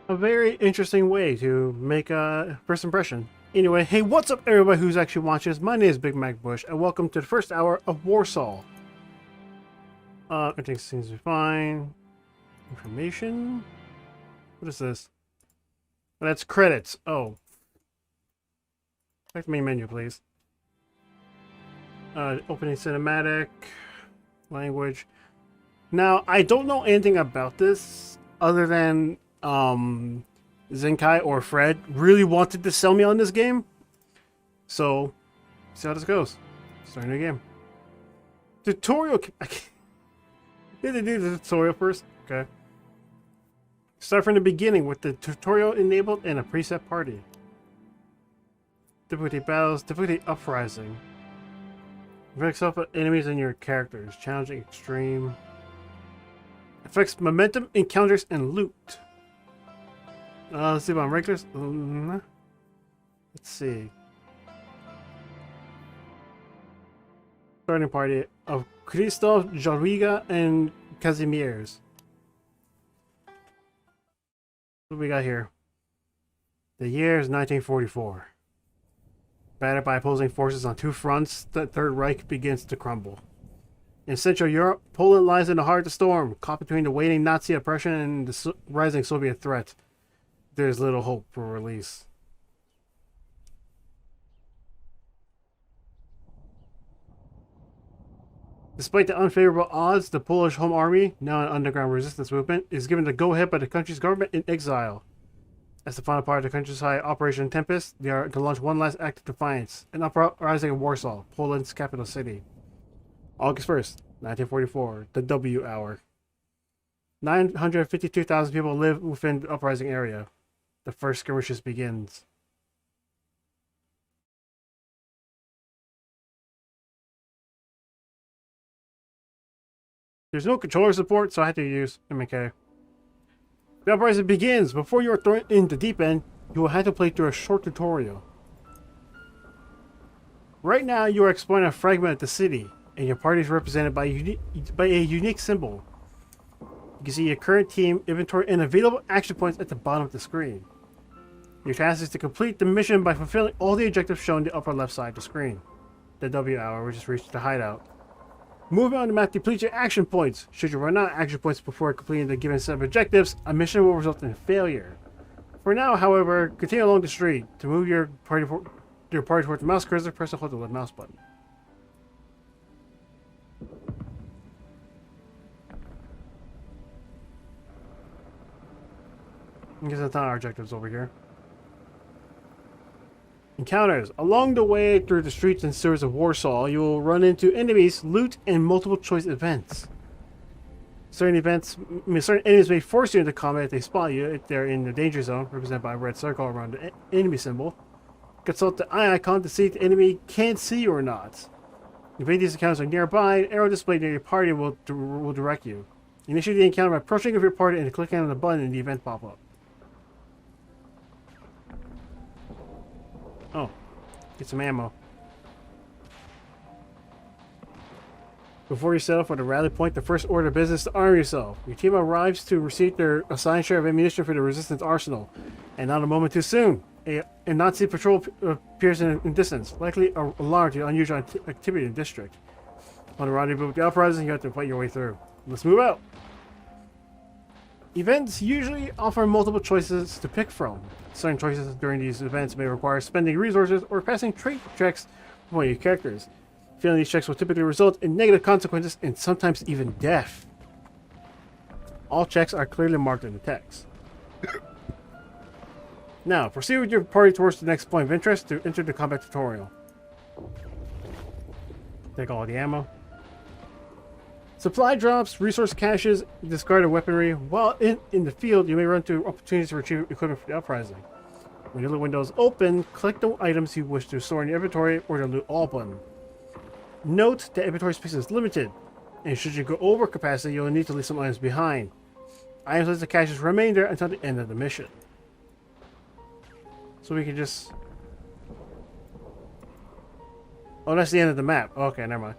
A very interesting way to make a first impression. Anyway, hey, what's up, everybody who's actually watching this? My name is bigmacbush, and welcome to the first hour of Warsaw. Everything seems to be fine. Information? What is this? Oh, that's credits. Oh. Back to main menu, please. Opening cinematic. Language. Now, I don't know anything about this other than Zenkai or Fred really wanted to sell me on this game. So, see how this goes. Starting the game. Tutorial. Did they do the tutorial first? Okay. Start from the beginning with the tutorial enabled and a preset party. Difficulty battles, difficulty uprising. Affects self enemies and your characters. Challenging, extreme. Affects momentum, encounters, and loot. Let's see about regulars. Let's see. Starting party of Krzysztof, Jadwiga, and Kazimierz. What do we got here? The year is 1944. Battered by opposing forces on two fronts, the Third Reich begins to crumble. In Central Europe, Poland lies in the heart of the storm, caught between the waning Nazi oppression and the rising Soviet threat. There's little hope for release. Despite the unfavorable odds, the Polish Home Army, now an underground resistance movement, is given the go-ahead by the country's government in exile. As the final part of the country's high Operation Tempest, they are to launch one last act of defiance, an uprising in Warsaw, Poland's capital city. August 1st, 1944, the W hour. 952,000 people live within the uprising area. The first skirmishes begins. There's no controller support, so I had to use MK. The uprising begins. Before you are thrown in the deep end, you will have to play through a short tutorial. Right now, you are exploring a fragment of the city, and your party is represented by a unique symbol. You can see your current team, inventory, and available action points at the bottom of the screen. Your task is to complete the mission by fulfilling all the objectives shown in the upper left side of the screen. The W hour, we just reached the hideout. Moving on the map depletes your action points. Should you run out of action points before completing the given set of objectives, a mission will result in failure. For now, however, continue along the street. To move your party towards the mouse cursor, press and hold the left mouse button. I guess that's not our objectives over here. Encounters. Along the way through the streets and sewers of Warsaw, you will run into enemies, loot, and multiple choice events. Certain enemies may force you into combat if they spot you, if they're in the danger zone, represented by a red circle around the enemy symbol. Consult the eye icon to see if the enemy can see you or not. If any of these encounters are nearby, an arrow displayed near your party will direct you. Initiate the encounter by approaching your party and clicking on the button in the event pop-up. Oh, get some ammo. Before you set off for the rally point, the first order of business is to arm yourself. Your team arrives to receive their assigned share of ammunition for the resistance arsenal. And not a moment too soon. A Nazi patrol appears in distance, likely an alarm to unusual activity in the district. On the rendezvous with the uprising, you have to fight your way through. Let's move out. Events usually offer multiple choices to pick from. Certain choices during these events may require spending resources or passing trait checks for one of your characters. Failing these checks will typically result in negative consequences and sometimes even death. All checks are clearly marked in the text. Now, proceed with your party towards the next point of interest to enter the combat tutorial. Take all the ammo. Supply drops, resource caches, discarded weaponry. While in the field, you may run into opportunities to retrieve equipment for the uprising. When your little window is open, click the items you wish to store in your inventory or the loot all button. Note that inventory space is limited, and should you go over capacity, you'll need to leave some items behind. Items list the cache's remainder until the end of the mission. So we can just... Oh, that's the end of the map. Okay, never mind.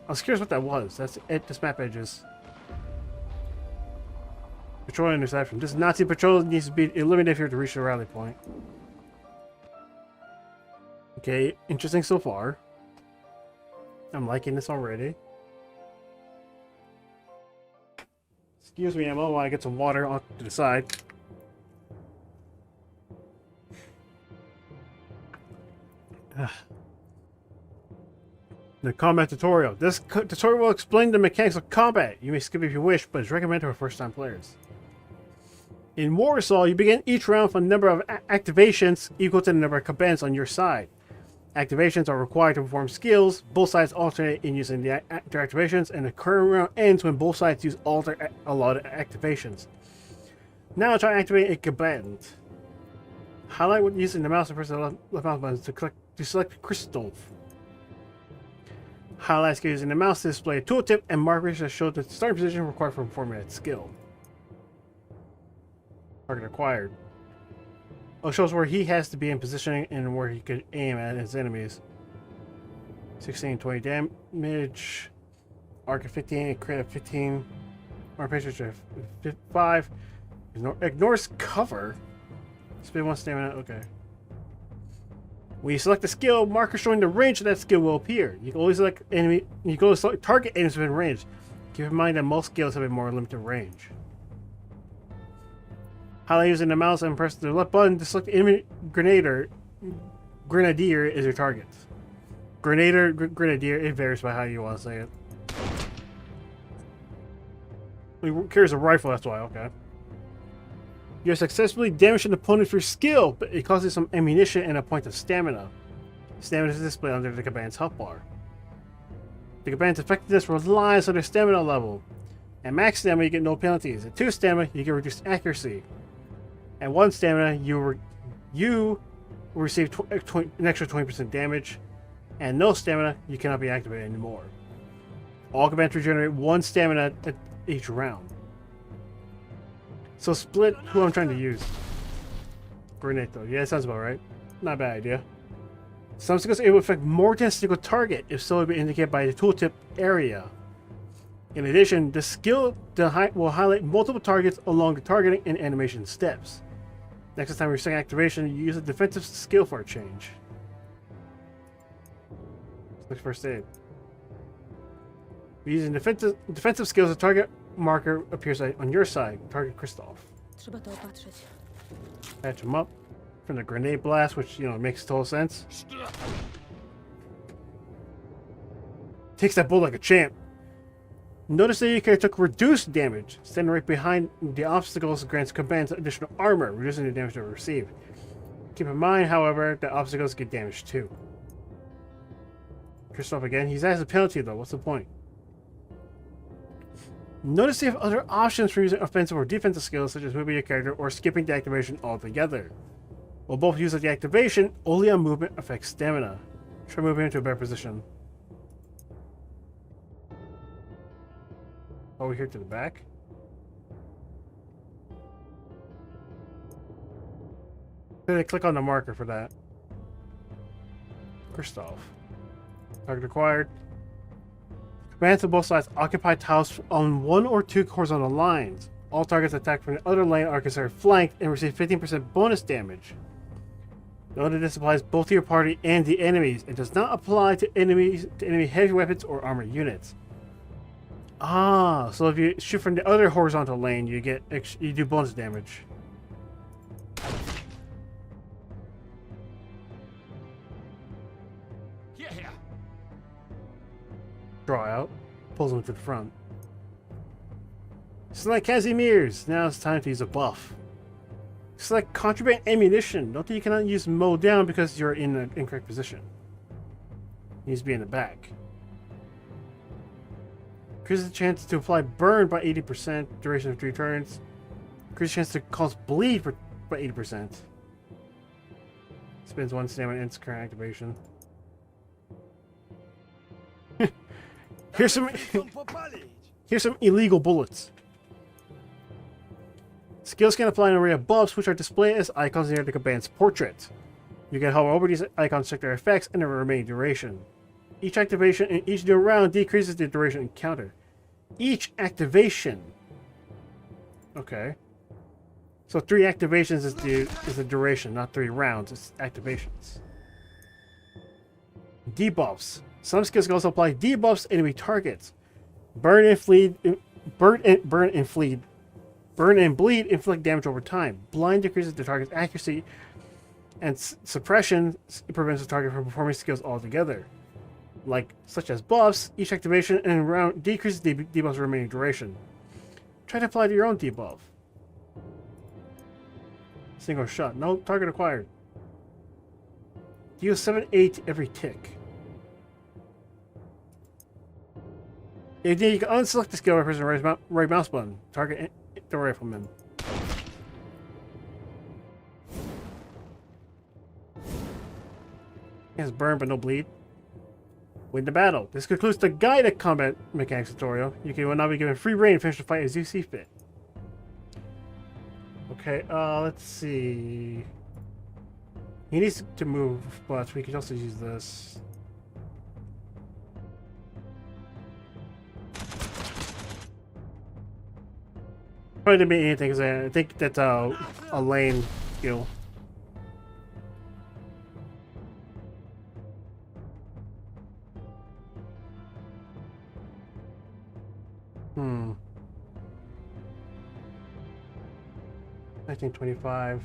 I was curious what that was. That's it. This map edges. Patrol interception. This Nazi patrol needs to be eliminated here to reach the rally point. Okay, interesting so far. I'm liking this already. Excuse me, Emma, while I get some water off to the side. The combat tutorial. This tutorial will explain the mechanics of combat. You may skip if you wish, but it's recommended for first-time players. In Warsaw, you begin each round with a number of activations equal to the number of combatants on your side. Activations are required to perform skills. Both sides alternate in using their activations, and the current round ends when both sides use all their allotted activations. Now try to activate a combatant. Highlight with using the mouse and press the left mouse button to select Christoph. Highlight skills using the mouse to display a tooltip and markers that show the starting position required for performing that skill. Target acquired. Oh, shows where he has to be in positioning and where he could aim at his enemies. 16, 20 damage. Arc of 15, crit of 15. Our patience of 5. Ignores cover. Spend 1 stamina. Okay. When you select a skill, marker showing the range of that skill will appear. You can always select enemy. You can always select target enemies within range. Keep in mind that most skills have a more limited range. Highlight using the mouse and press the left button to select enemy grenadier. Grenadier is your target. Grenadier. It varies by how you want to say it. He carries a rifle. That's why. Okay. You have successfully damaged an opponent for skill, but it causes some ammunition and a point of stamina. Stamina is displayed under the combatant's health bar. The combatant's effectiveness relies on their stamina level. At max stamina, you get no penalties. At 2 stamina, you get reduced accuracy. At 1 stamina, you will receive an extra 20% damage. And no stamina, you cannot be activated anymore. All combatants regenerate 1 stamina at each round. So split who I'm trying to use. Grenade though. Yeah, that sounds about right. Not a bad idea. Some skills are able to affect more than a single target, if so, it will be indicated by the tooltip area. In addition, the skill will highlight multiple targets along the targeting and animation steps. Next time you're setting activation, you use a defensive skill for a change. Select first aid. Using defensive skills, the target marker appears on your side. Target Christoph. Patch him up from the grenade blast, which, you know, makes total sense. Takes that bullet like a champ. Notice that your character took reduced damage. Standing right behind the obstacles grants combatants additional armor, reducing the damage they receive. Keep in mind, however, that obstacles get damaged too. Christoph again. He's as a penalty though. What's the point? Notice you have other options for using offensive or defensive skills, such as moving your character or skipping the activation altogether. While both use of the activation, only on movement affects stamina. Try moving into a better position. Over here to the back. Then I click on the marker for that. Christoph. Target acquired. Combatants on both sides occupy tiles on 1 or 2 horizontal lines. All targets attacked from the other lane are considered flanked and receive 15% bonus damage. Note that this applies both to your party and the enemies. It does not apply to enemy heavy weapons or armored units. Ah, so if you shoot from the other horizontal lane, you get you do bonus damage. Yeah. Draw out, pulls him to the front. Select Casimir's. Now it's time to use a buff. Select contraband ammunition. Note that you cannot use mow down because you're in an incorrect position. It needs to be in the back. Increases the chance to apply burn by 80%, duration of 3 turns. Increases chance to cause bleed by 80%. Spends 1 stamina in its current activation. Here's some illegal bullets. Skills can apply an array of buffs, which are displayed as icons near the command's portrait. You can hover over these icons to check their effects and their remaining duration. Each activation in each new round decreases the duration encounter. Each activation. Okay. So 3 activations is the duration, not 3 rounds. It's activations. Debuffs. Some skills can also apply debuffs to enemy targets. Burn and bleed inflict damage over time. Blind decreases the target's accuracy, and suppression prevents the target from performing skills altogether. Such as buffs, each activation in a round decreases the debuff's remaining duration. Try to apply to your own debuff. Single shot. No target acquired. Deal 7-8 every tick. You can unselect the skill by pressing the right mouse button. Target the rifleman. He has burn but no bleed. Win the battle. This concludes the guided combat mechanics tutorial. You will now be given free reign to finish the fight as you see fit. Okay, let's see. He needs to move, but we can also use this. Probably didn't mean anything because I think that's a lane skill. Hmm. 1925.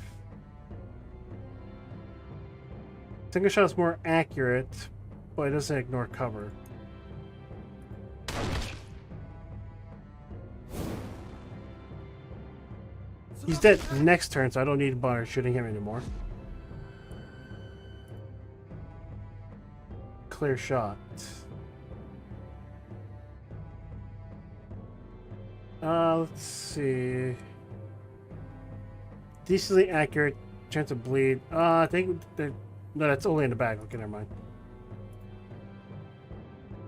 Single shot is more accurate, but it doesn't ignore cover. He's dead next turn, so I don't need to bother shooting him anymore. Clear shot. Let's see. Decently accurate, chance of bleed. I think that, no, that's only in the back. Okay, never mind.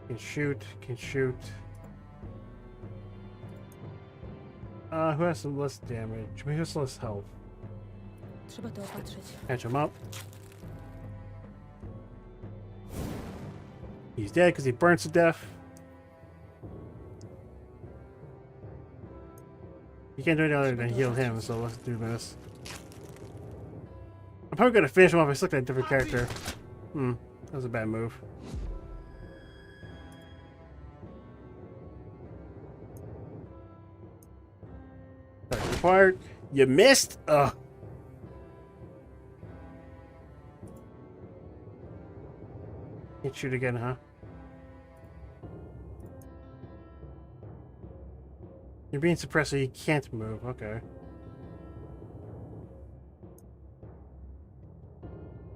Can shoot. Who has some less damage? Who has less health? Catch him up. He's dead because he burns to death. You can't do anything other than heal him, so let's do this. I'm probably gonna finish him off by selecting a different character. That was a bad move. Required. You missed? Ugh. Can't shoot again, huh? You're being suppressed so you can't move. Okay.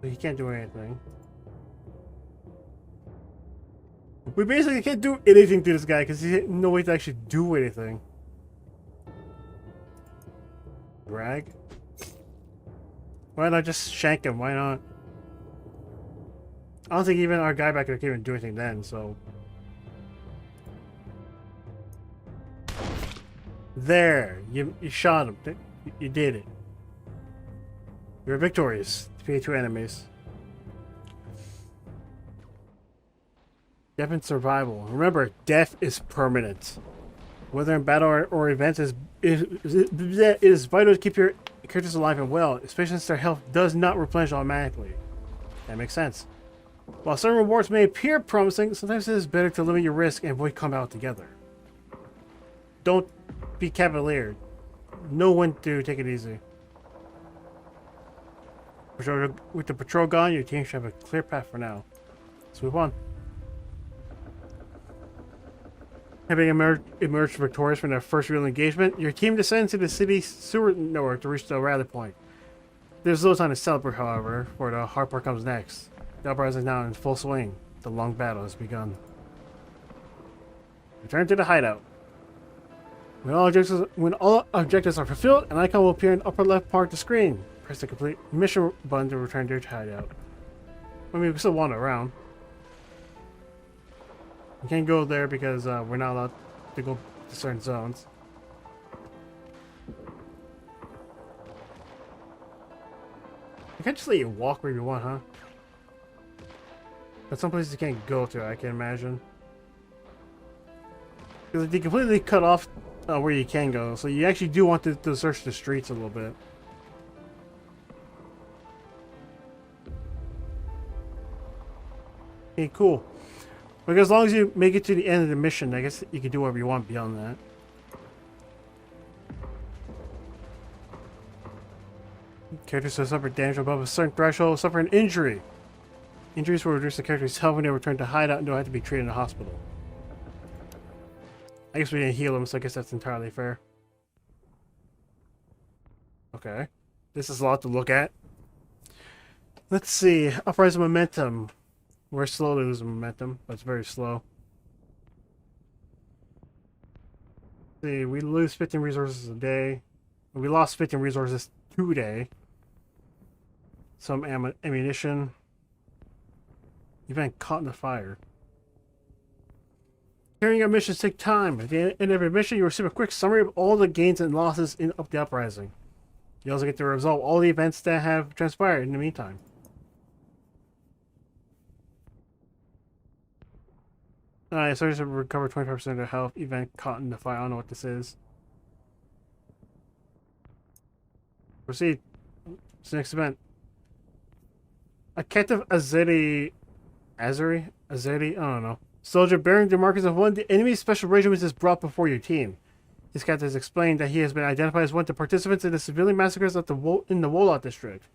So you can't do anything. We basically can't do anything to this guy because he had no way to actually do anything. Drag? Why not just shank him? Why not? I don't think even our guy back there can even do anything then, so. There! You shot him. You did it. You're victorious. Defeat 2 enemies. Death and survival. Remember, death is permanent. Whether in battle or events, it is vital to keep your characters alive and well, especially since their health does not replenish automatically. That makes sense. While some rewards may appear promising, sometimes it is better to limit your risk and avoid combat altogether. don't be cavalier. Know when to take it easy. With the patrol gone, your team should have a clear path for now. Let's move on. Having emerged victorious from their first real engagement, your team descends to the city's sewer network to reach the rally point. There's little time to celebrate, however, for the hard part comes next. The uprising is now in full swing. The long battle has begun. Return to the hideout. When all objectives are fulfilled, an icon will appear in the upper left part of the screen. Press the complete mission button to return to your hideout. I mean, we can still wander around. We can't go there because we're not allowed to go to certain zones. You can't just let you walk where you want, huh? But some places you can't go to, I can imagine. Because they completely cut off where you can go, so you actually do want to search the streets a little bit. Okay, cool. Like, as long as you make it to the end of the mission, I guess you can do whatever you want beyond that. Characters who suffer damage above a certain threshold suffer an injury. Injuries will reduce the character's health when they return to hideout and don't have to be treated in a hospital. I guess we didn't heal them, so I guess that's entirely fair. Okay. This is a lot to look at. Let's see. Uprising momentum. We're slowly losing momentum, but it's very slow. Let's see, we lose 15 resources a day. We lost 15 resources today. Some ammunition. Event caught in the fire. Carrying out missions take time. At the end of every mission, you receive a quick summary of all the gains and losses of the uprising. You also get to resolve all the events that have transpired in the meantime. Soldiers have recovered 25% of their health. Event caught in the fire. I don't know what this is. Proceed. What's the next event? A captive Azeri, I don't know. Soldier bearing the markings of one of the enemy's special regiments is brought before your team. This captain has explained that he has been identified as one of the participants in the civilian massacres in the Wolot district.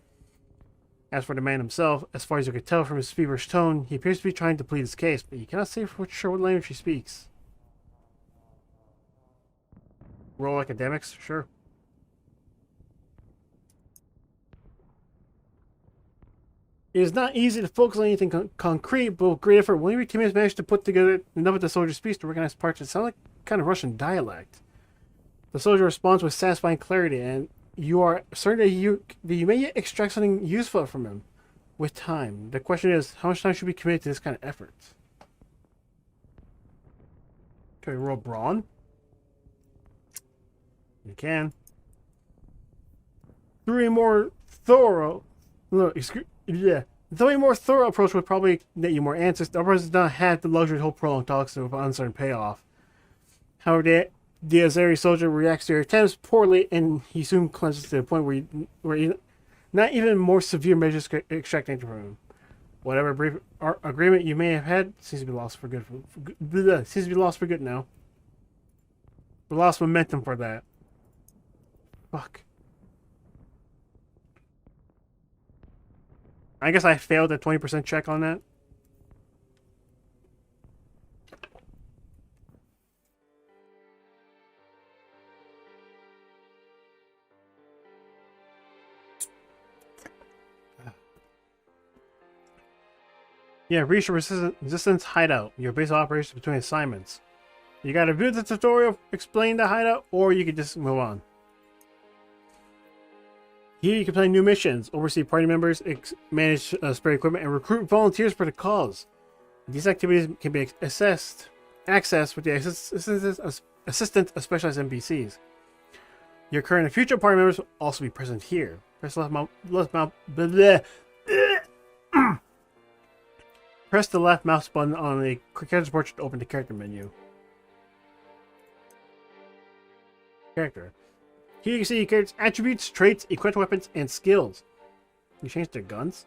As for the man himself, as far as you can tell from his feverish tone, he appears to be trying to plead his case, but you cannot say for sure what language he speaks. Roll academics? Sure. It is not easy to focus on anything concrete, but with great effort, one of your teammates managed to put together enough of the soldier's speech to recognize parts that sound like kind of Russian dialect. The soldier responds with satisfying clarity, and you are certain that you may yet extract something useful from him with time. The question is, how much time should be committed to this kind of effort? Can we roll brawn? You can. Though a more thorough approach would probably net you more answers, the uprising does not have the luxury to hold prolonged talks with uncertain payoff. However, the Azeri soldier reacts to your attempts poorly, and he soon cleanses to the point where not even more severe measures can extract anything from him. Whatever brief agreement you may have had seems to be lost for good. Seems to be lost for good now. We lost momentum for that. Fuck. I guess I failed at 20% check on that. Yeah, reach your resistance hideout. Your base of operations between assignments. You gotta view the tutorial, explain the hideout, or you can just move on. Here you can play new missions, oversee party members, manage spare equipment, and recruit volunteers for the cause. These activities can be accessed with the assistance of specialized NPCs. Your current and future party members will also be present here. Press Press the left mouse button on the character's portrait to open the character menu. Character. Here you can see your character's attributes, traits, equipped weapons, and skills. You change their guns.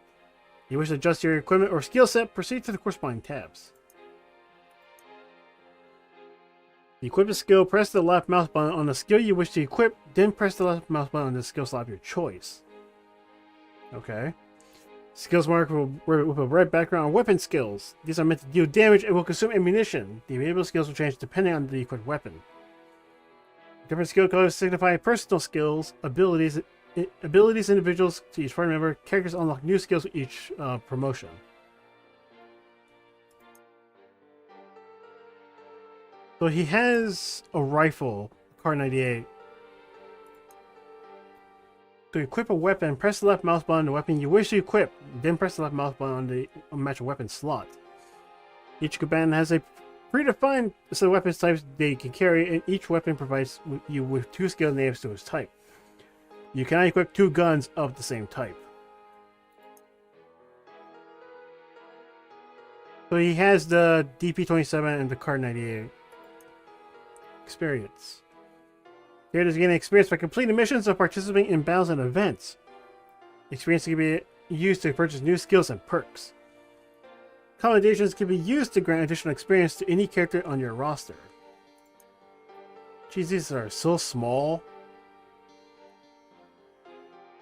You wish to adjust your equipment or skill set, proceed to the corresponding tabs. To equip a skill, press the left mouse button on the skill you wish to equip, then press the left mouse button on the skill slot of your choice. Okay. Skills marked with a red background are weapon skills. These are meant to deal damage and will consume ammunition. The available skills will change depending on the equipped weapon. Different skill colors signify personal skills, abilities individuals to each party member. Characters unlock new skills with each promotion. So he has a rifle, Car 98. To equip a weapon, press the left mouse button on the weapon you wish to equip, then press the left mouse button on the match weapon slot. Each combatant has a predefined set of weapons types they can carry, and each weapon provides you with 2 skill names to its type. You cannot equip 2 guns of the same type. So he has the DP-27 and the Car 98. Experience. Characters gain experience by completing missions or participating in battles and events. Experience can be used to purchase new skills and perks. Commendations can be used to grant additional experience to any character on your roster. Jeez, these are so small.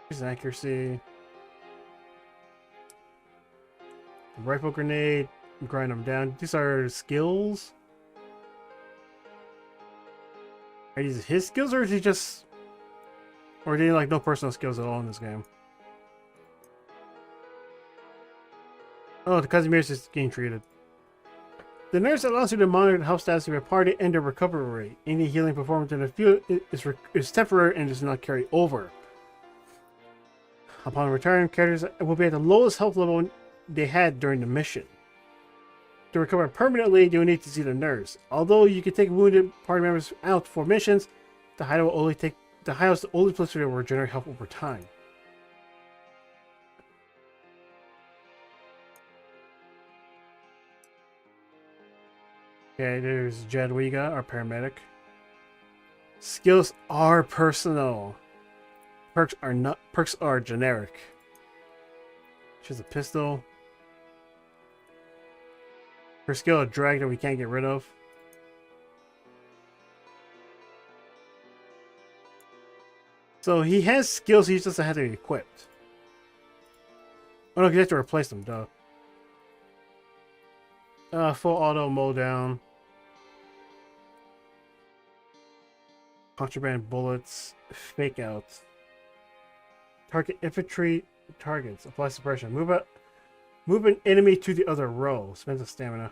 Here's accuracy. Rifle grenade. Grind them down. These are skills. Are these his skills, or is he just... Or do he like no personal skills at all in this game? Oh, the Casimir's is getting treated. The nurse allows you to monitor the health status of your party and their recovery rate. Any healing performance in the field is temporary and does not carry over. Upon return, characters will be at the lowest health level they had during the mission. To recover permanently, you will need to see the nurse. Although you can take wounded party members out for missions, the hideout will only the hideout is the only place where they will regenerate health over time. Okay, there's Jadwiga, our paramedic. Skills are personal. Perks are generic. She has a pistol. Her skill, a drag that we can't get rid of. So he has skills, he just doesn't have to be equipped. Oh no, you have to replace them, duh. Full auto mow down. Contraband bullets. Fake out. Target infantry targets. Apply suppression. Move an enemy to the other row. Spends a stamina.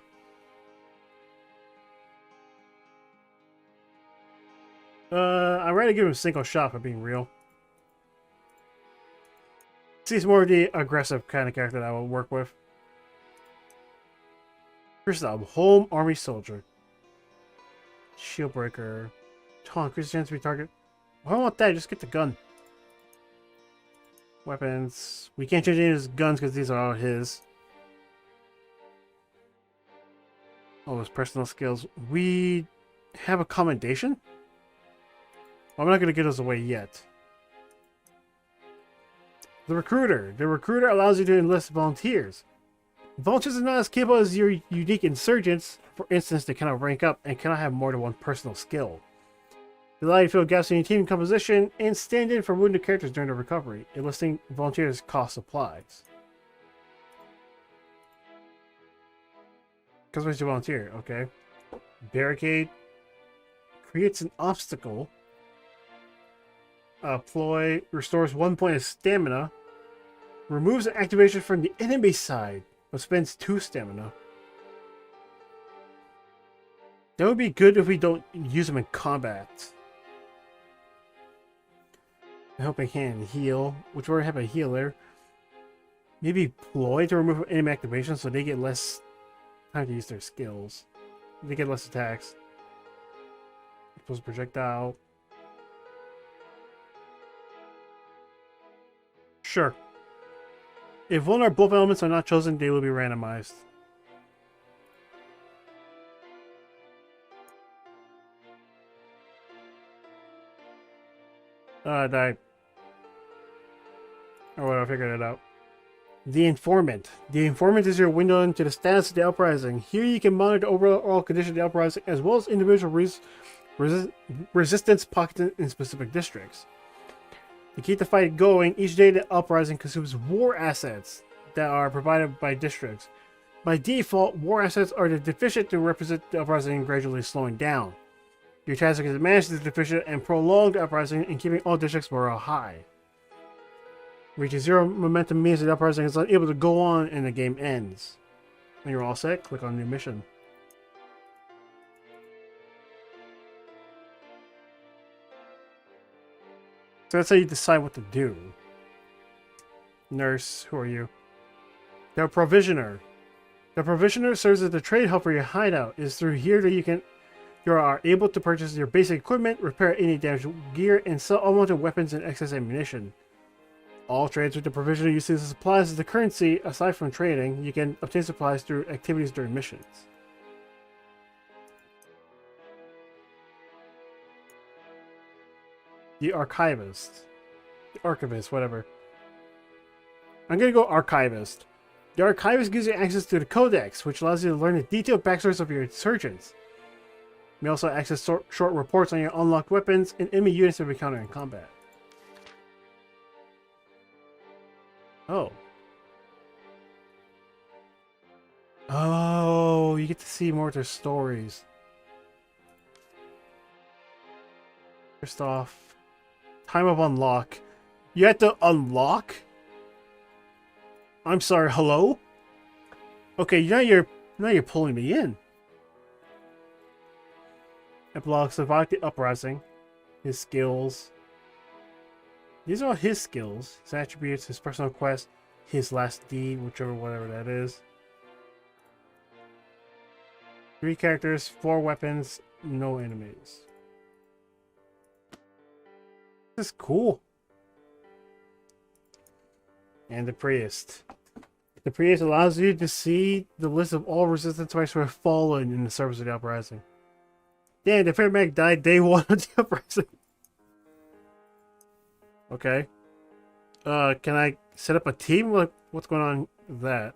I'd rather give him a single shot for being real. He's more of the aggressive kind of character that I will work with. First up, Home Army Soldier. Shield Breaker. Taunt, increase the chance to be target. I don't want that, just get the gun. Weapons. We can't change any of his guns because these are all his. Oh, his personal skills. We have a commendation? I'm not going to get those away yet. The Recruiter. The Recruiter allows you to enlist volunteers. Volunteers are not as capable as your unique insurgents. For instance, they cannot rank up and cannot have more than one personal skill. They allow you to fill gaps in your team composition and stand in for wounded characters during the recovery. Enlisting volunteers costs supplies. Customize your volunteer, okay. Barricade. Creates an obstacle. Ploy. Restores 1 point of stamina. Removes an activation from the enemy side, but spends 2 stamina. That would be good if we don't use them in combat. A helping hand, heal, which we already have a healer. Maybe ploy to remove enemy activation so they get less time to use their skills. They get less attacks. Expose projectile. Sure. If one or both elements are not chosen, they will be randomized. I died. Or what, I figured it out. The Informant. The Informant is your window into the status of the uprising. Here you can monitor the overall condition of the uprising as well as individual resistance pockets in specific districts. To keep the fight going, each day the uprising consumes war assets that are provided by districts. By default, war assets are deficient to represent the uprising gradually slowing down. Your task is to manage the deficient and prolong the uprising and keeping all districts morale high. Reaching zero momentum means the uprising is unable to go on and the game ends. When you're all set, click on new mission. So that's how you decide what to do. Nurse, who are you? The Provisioner. The Provisioner serves as the trade hub for your hideout. It is through here that you are able to purchase your basic equipment, repair any damaged gear, and sell unwanted weapons and excess ammunition. All trades with the Provisioner uses supplies as the currency. Aside from trading, you can obtain supplies through activities during missions. The Archivist. The Archivist, whatever. I'm gonna go Archivist. The Archivist gives you access to the Codex, which allows you to learn the detailed backstories of your insurgents. You may also access short reports on your unlocked weapons and enemy units you'll encounter in combat. Oh. Oh, you get to see more of their stories. First off, time of unlock. You have to unlock? I'm sorry, hello? Okay, now you're pulling me in. Epilogue, survive the uprising. His skills. These are all his skills, his attributes, his personal quest, his last deed, whatever that is. 3 characters, 4 weapons, no enemies. This is cool. And the Priest. The Priest allows you to see the list of all resistance fighters who have fallen in the service of the uprising. Damn, the Fairbank died day 1 of the uprising. Okay. Can I set up a team? What's going on with that?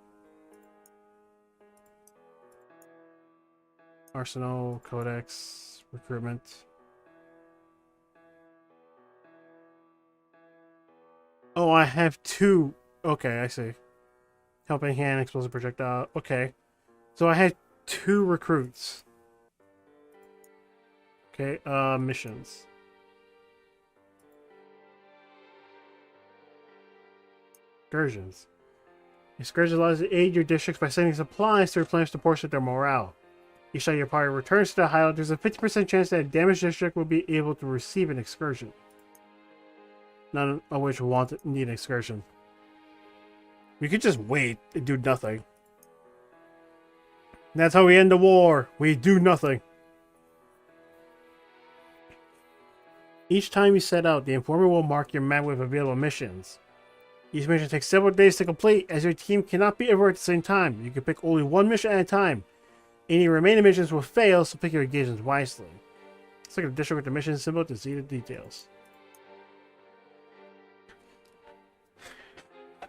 Arsenal, Codex, recruitment. Oh, I have 2. Okay, I see. Helping hand, explosive projectile. Okay. So I had 2 recruits. Okay, missions. Excursions. Excursions allows you to aid your districts by sending supplies to replenish the portion of their morale. Each time your party returns to the hideout, there's a 50% chance that a damaged district will be able to receive an excursion. None of which need an excursion. We could just wait and do nothing. And that's how we end the war. We do nothing. Each time you set out, the Informer will mark your map with available missions. Each mission takes several days to complete, as your team cannot be everywhere at the same time. You can pick only one mission at a time. Any remaining missions will fail, so pick your engagements wisely. Let's look at the district with the mission symbol to see the details.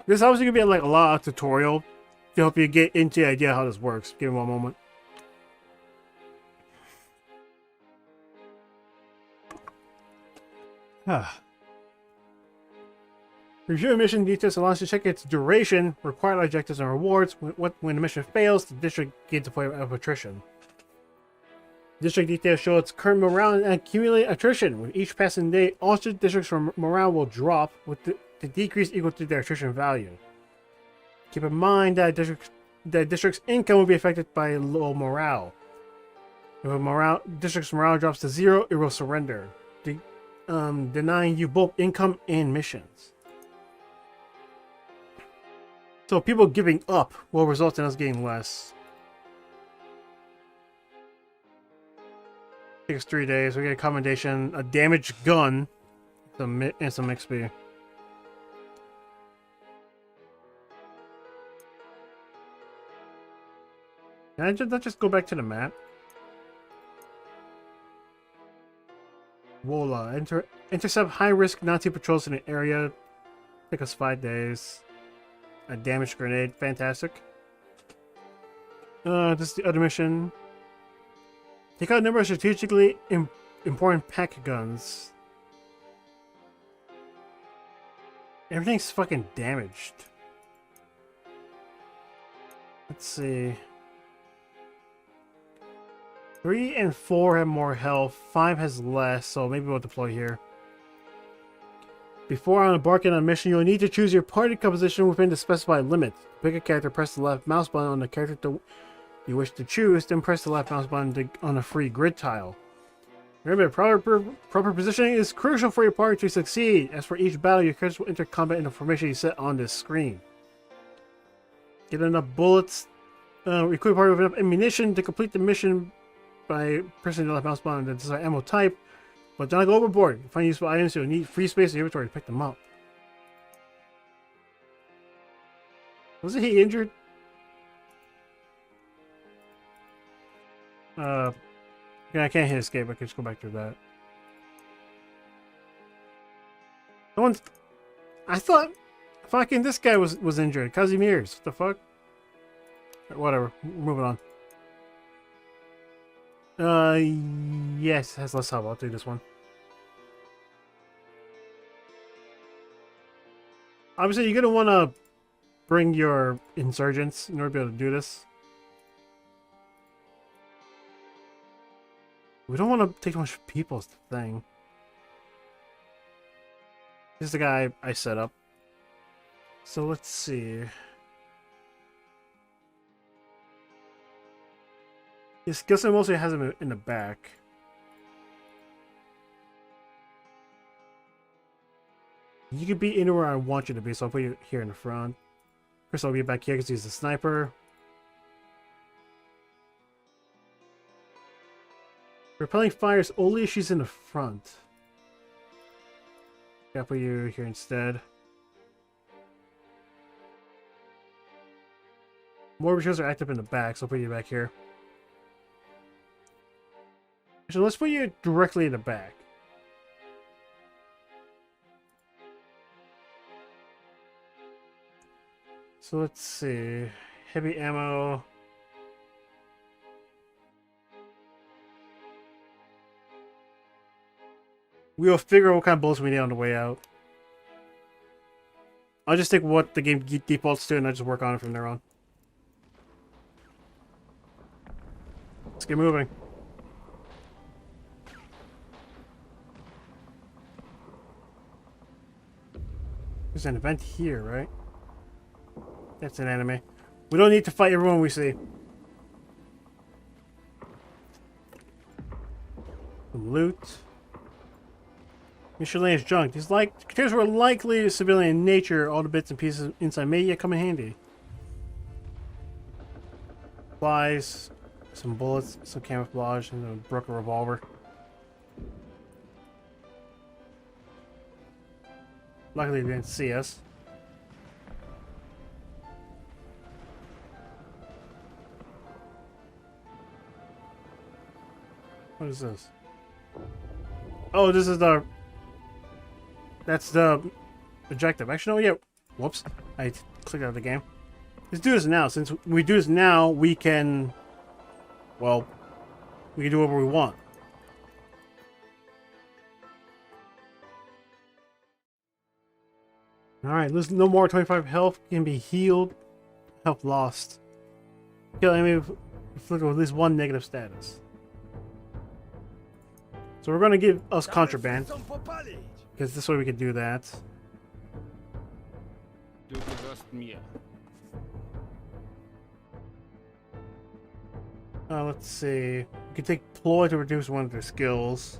This is obviously going to be like a lot of tutorial to help you get into the idea how this works. Give me one moment. Review mission details allows you to check its duration, required objectives and rewards. When the mission fails, the district gains a point of attrition. District details show its current morale and accumulate attrition. With each passing day, all districts from morale will drop, with the decrease equal to their attrition value. Keep in mind that district's income will be affected by low morale. If a district's morale drops to 0, it will surrender, denying you both income and missions. So people giving up will result in us getting less. Takes 3 days. We get a commendation, a damaged gun, and some XP. Can I just go back to the map? Wola. Intercept high-risk Nazi patrols in an area. Take us 5 days. a damaged grenade. Fantastic. This is the other mission. Take out a number of strategically important pack guns. Everything's fucking damaged. Let's see. 3 and 4 have more health. 5 has less, so maybe we'll deploy here. Before embarking on a mission, you'll need to choose your party composition within the specified limit. Pick a character, press the left mouse button on the character you wish to choose, then press the left mouse button on a free grid tile. Remember, proper positioning is crucial for your party to succeed. As for each battle, your characters will enter combat in the formation you set on this screen. Get enough bullets, equip party with enough ammunition to complete the mission by pressing the left mouse button on the desired ammo type. But don't go overboard. Find useful items, you'll need free space in your inventory to pick them up. Wasn't he injured? Yeah, I can't hit escape. I can just go back through that. No one's... I thought fucking this guy was injured. Kazimierz. What the fuck? Whatever. Moving on. Yes, has less health. I'll do this one. Obviously, you're gonna want to bring your insurgents in order to be able to do this. We don't want to take too much people, is the thing. This is the guy I set up. So let's see. His skill set mostly has him in the back. You can be anywhere I want you to be, so I'll put you here in the front. First, I'll be back here because he's a sniper. Repelling fires only if she's in the front. I'll put you here instead. More patrols are active in the back, so I'll put you back here. So let's put you directly in the back. So let's see. Heavy ammo. We'll figure out what kind of bullets we need on the way out. I'll just take what the game defaults to and I'll just work on it from there on. Let's get moving. There's an event here, right? That's an enemy. We don't need to fight everyone we see. Some loot. Miscellaneous junk. These containers were likely civilian in nature. All the bits and pieces inside may yet come in handy. Supplies, some bullets, some camouflage, and a broken revolver. Luckily, they didn't see us. What is this? Oh, this is the... That's the objective. Actually, no, yeah. Whoops. I clicked out of the game. Let's do this now. Since we do this now, we can... Well, we can do whatever we want. Alright, lose no more 25 health. Can be healed. Health lost. Kill enemy inflict with at least one negative status. So we're going to give us contraband. Because this way we can do that. Let's see. We can take ploy to reduce one of their skills.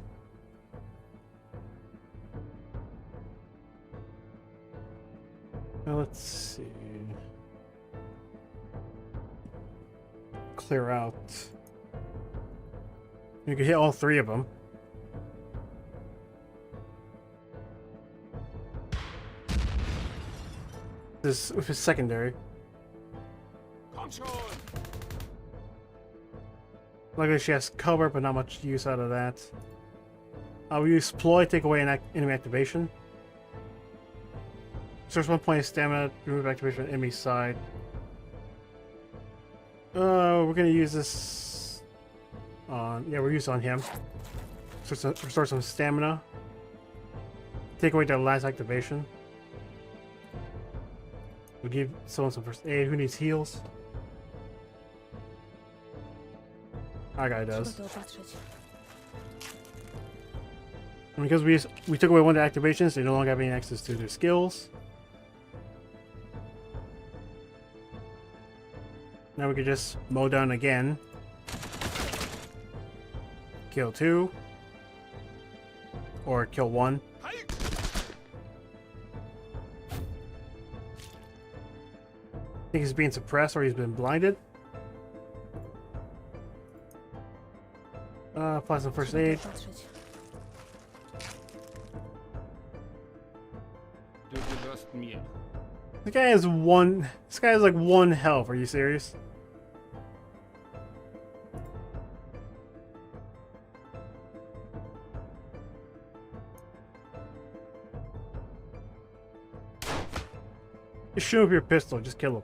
Let's see. Clear out. You can hit all three of them. This with his secondary. Luckily she has cover, but not much use out of that. We use ploy, take away an enemy activation. Source 1 point of stamina. Remove activation on enemy side. We're gonna use this on. Yeah, we're using on him. Restore some stamina. Take away their last activation. We'll give someone some first aid. Who needs heals? Our guy does. And because we took away one of the activations, they no longer have any access to their skills. Now we can just mow down again. Kill 2. Or kill 1. I think he's being suppressed or he's been blinded. Apply some first aid. This guy has one. This guy has like 1 health. Are you serious? Just shoot him with your pistol. Just kill him.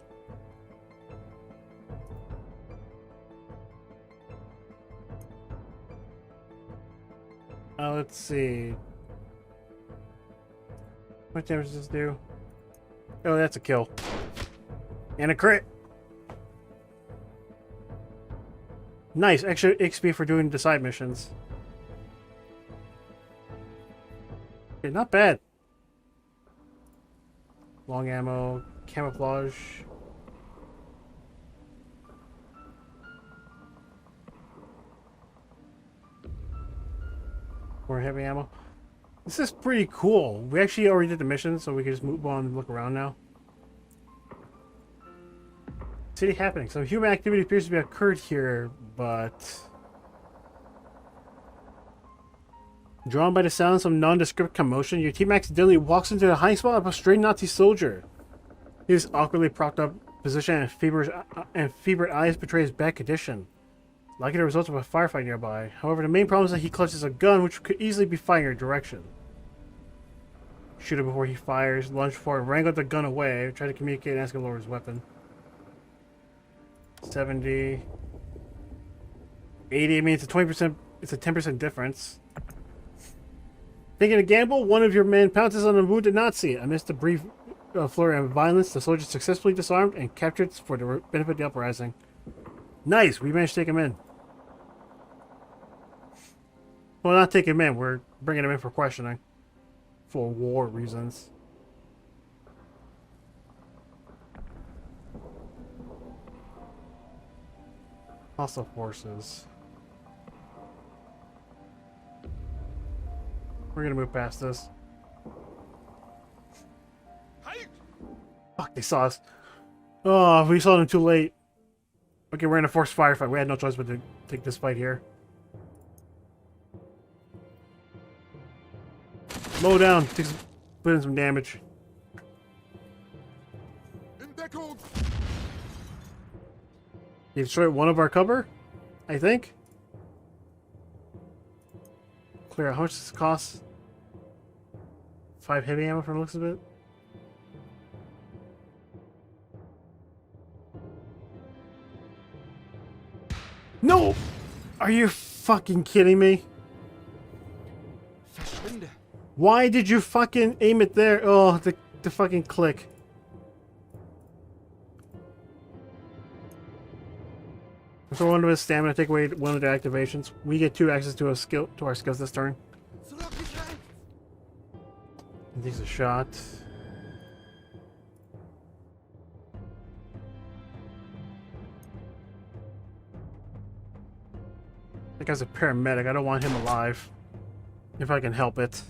Let's see. What damage does this do? Oh, that's a kill. And a crit. Nice. Extra XP for doing the side missions. Okay, not bad. Long ammo. Camouflage. More heavy ammo. This is pretty cool. We actually already did the mission, so we can just move on and look around now. City happening. Some human activity appears to be occurred here, but... Drawn by the sound of some nondescript commotion, your team accidentally walks into the hiding spot of a stray Nazi soldier. His awkwardly propped up position and fevered eyes betray his bad condition. Likely the result of a firefight nearby. However, the main problem is that he clutches a gun which could easily be fired in your direction. Shoot him before he fires, lunge forward, wrangle the gun away, try to communicate and ask him to lower his weapon. 70. 80, I mean, it's a 20%, it's a 10% difference. Thinking a gamble, one of your men pounces on a wounded Nazi. Amidst a brief flurry of violence, the soldier successfully disarmed and captured for the benefit of the uprising. Nice, we managed to take him in. Well, not take him in, we're bringing him in for questioning. For war reasons. Hostile forces. We're gonna move past this. Fuck, they saw us. Oh, we saw them too late. Okay, we're in a forced firefight. We had no choice but to take this fight here. Mow down. Put in some damage. You destroyed one of our cover, I think. Clear out. How much does this cost? 5 heavy ammo from the looks of it. No! Are you fucking kidding me? Why did you fucking aim it there? Oh, the fucking click. So one of his stamina, take away one of the activations. We get 2 access to our skills this turn. He takes a shot. That guy's a paramedic. I don't want him alive. If I can help it.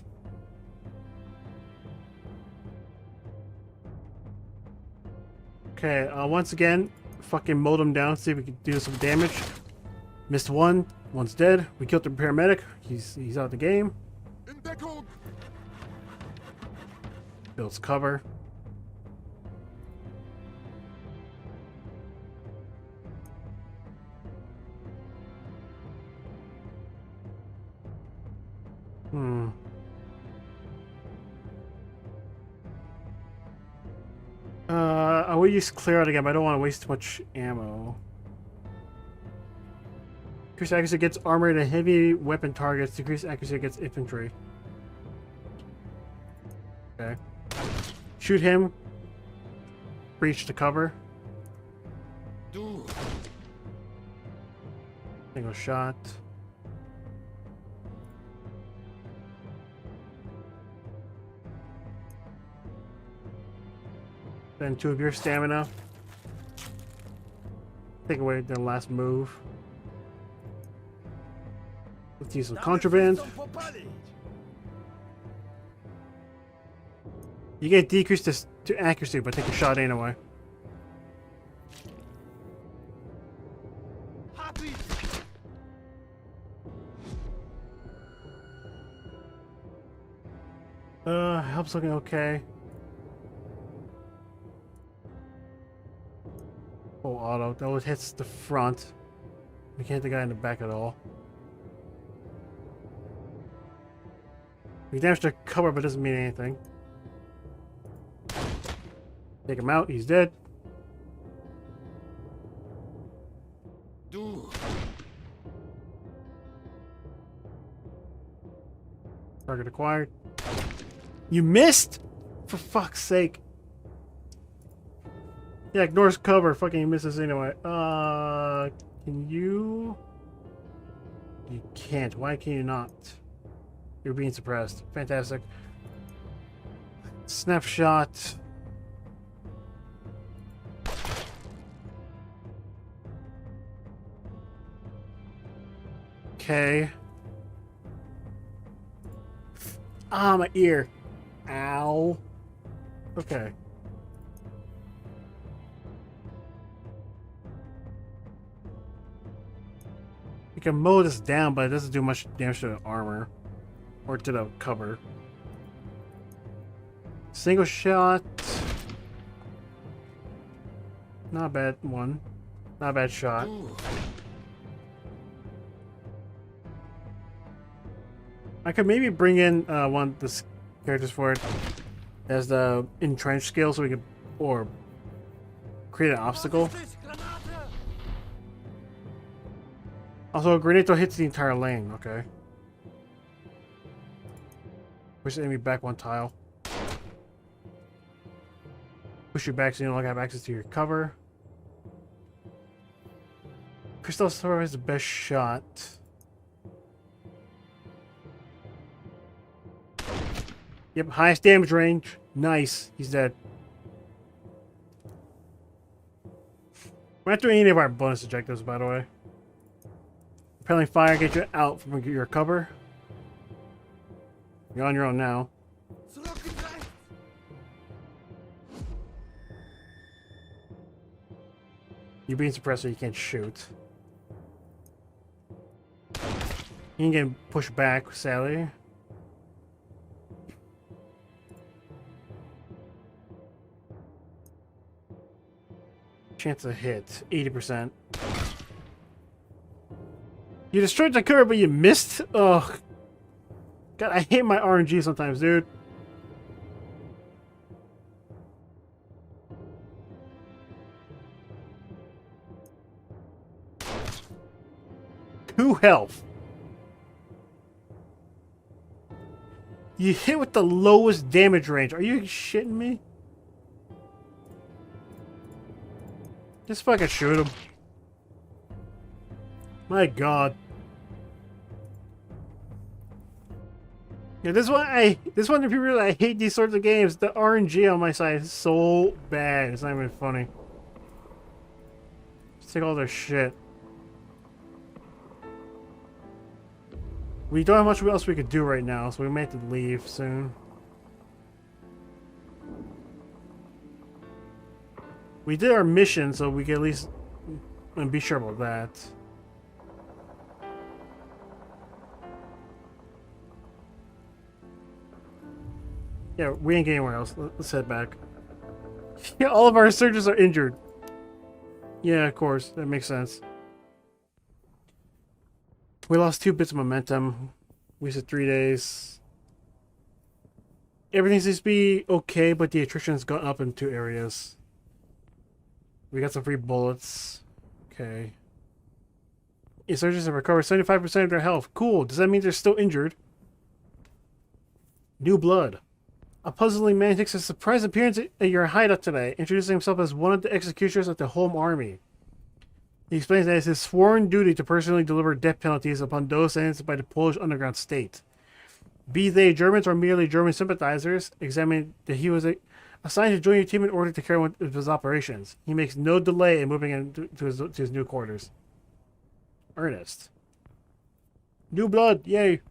Okay, once again, fucking mowed him down, see if we can do some damage. Missed one. One's dead. We killed the paramedic. He's out of the game. Builds cover. will use clear out again, but I don't want to waste too much ammo. Increase accuracy against armor and heavy weapon targets. Decrease accuracy against infantry. Okay. Shoot him. Breach to cover. Single shot. Then 2 of your stamina. Take away their last move. Let's use some contraband. You get decreased to accuracy, but take a shot anyway. Help's looking okay. Oh, auto. That one hits the front. We can't hit the guy in the back at all. We damaged the cover, but it doesn't mean anything. Take him out. He's dead. Target acquired. You missed? For fuck's sake. Yeah, ignores cover. Fucking misses anyway. Can you? You can't. Why can you not? You're being suppressed. Fantastic. Snapshot. Okay. Ah, my ear. Ow. Okay. You can mow this down, but it doesn't do much damage to the armor. Or to the cover. Single shot. Not a bad one. Not a bad shot. I could maybe bring in one of the characters for it as the entrenched skill, so we could, or create an obstacle. Also, a grenade throw hits the entire lane. Okay. Push the enemy back 1 tile. Push you back so you don't have access to your cover. Crystal Storm has the best shot. Yep, highest damage range. Nice. He's dead. We're not doing any of our bonus objectives, by the way. Repelling fire gets you out from your cover. You're on your own now. You're being suppressed so you can't shoot. You can get pushed back, Sally. Chance of hit, 80%. You destroyed the cover, but you missed? Ugh. God, I hate my RNG sometimes, dude. Two health. You hit with the lowest damage range. Are you shitting me? Just fucking shoot him. My god. Yeah, this one, if you really, I hate these sorts of games. The RNG on my side is so bad. It's not even funny. Just take all their shit. We don't have much else we could do right now, so we may have to leave soon. We did our mission, so we can at least be sure about that. Yeah, we ain't getting anywhere else. Let's head back. Yeah, all of our soldiers are injured. Yeah, of course. That makes sense. We lost 2 bits of momentum. We said 3 days. Everything seems to be okay, but the attrition's gone up in 2 areas. We got some free bullets. Okay. Insurgents have recovered 75% of their health. Cool. Does that mean they're still injured? New blood. A puzzling man takes a surprise appearance at your hideout today, introducing himself as one of the executioners of the home army. He explains that it's his sworn duty to personally deliver death penalties upon those sentenced by the Polish underground state. Be they Germans or merely German sympathizers, examine that he was assigned to join your team in order to carry on with his operations. He makes no delay in moving into his new quarters. Ernest. New blood, yay!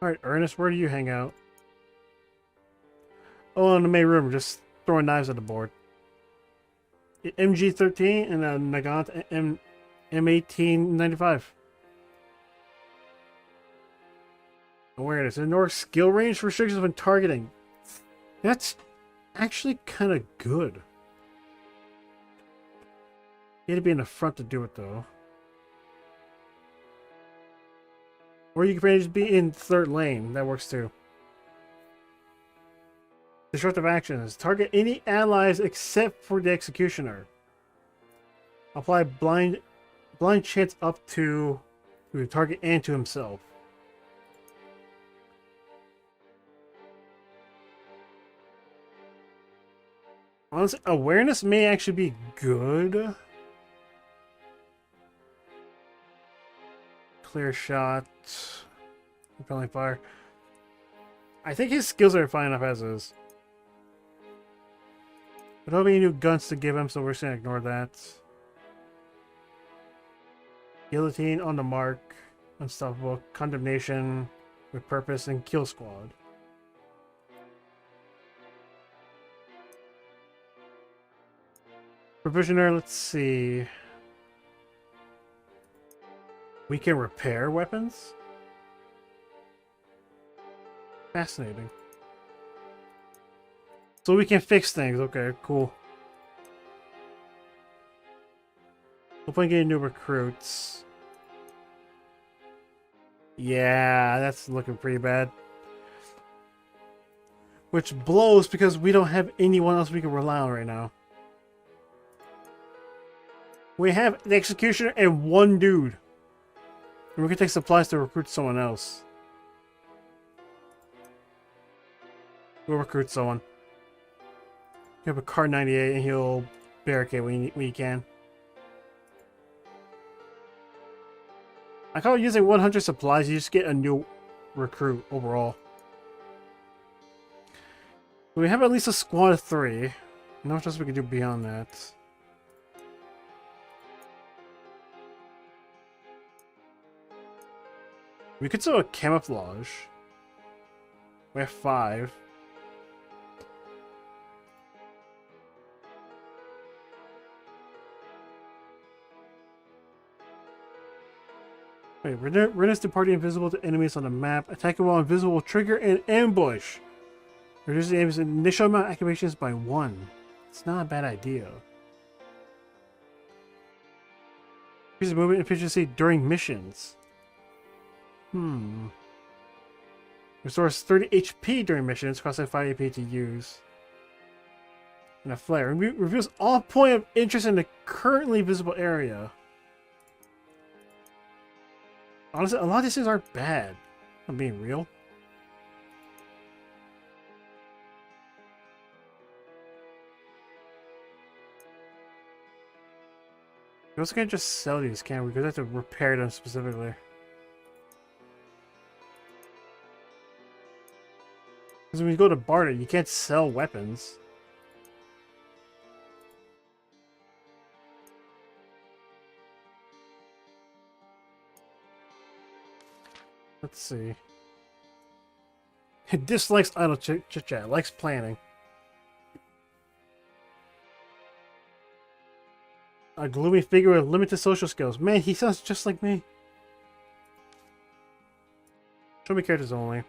Alright, Ernest, where do you hang out? Oh, in the main room, just throwing knives at the board. MG13 and a Nagant M1895. Awareness. Ignore skill range restrictions when targeting. That's actually kind of good. You had to be in the front to do it, though. Or you can just be in third lane. That works, too. Disruptive actions. Target any allies except for the executioner. Apply blind chance up to the target and to himself. Honestly, awareness may actually be good. Clear shot. Repelling fire. I think his skills are fine enough as is. But there'll be new guns to give him, so we're just gonna ignore that. Guillotine, on the mark, unstoppable, condemnation with purpose, and kill squad. Provisioner, let's see. We can repair weapons? Fascinating. So we can fix things. Okay, cool. Hopefully getting new recruits. Yeah, that's looking pretty bad. Which blows because we don't have anyone else we can rely on right now. We have the executioner and one dude. And we can take supplies to recruit someone else. We'll recruit someone. You have a car 98 and he'll barricade when you can. I call it using 100 supplies, you just get a new recruit overall. We have at least a squad of 3. Not much else we can do beyond that. We could do a camouflage. We have 5. Wait, render the party invisible to enemies on the map. Attacking while invisible will trigger an ambush. Reduce the enemy's initial amount of activations by 1. It's not a bad idea. Increase movement efficiency during missions. Restores 30 HP during missions, costing 5 AP to use. And a flare. Reveals all point of interest in the currently visible area. Honestly, a lot of these things aren't bad. I'm being real. We're also gonna just sell these, can't we? Because we have to repair them specifically. Because when you go to barter, you can't sell weapons. Let's see. It dislikes idle chit-chat, likes planning. A gloomy figure with limited social skills. Man, he sounds just like me. Show me characters only.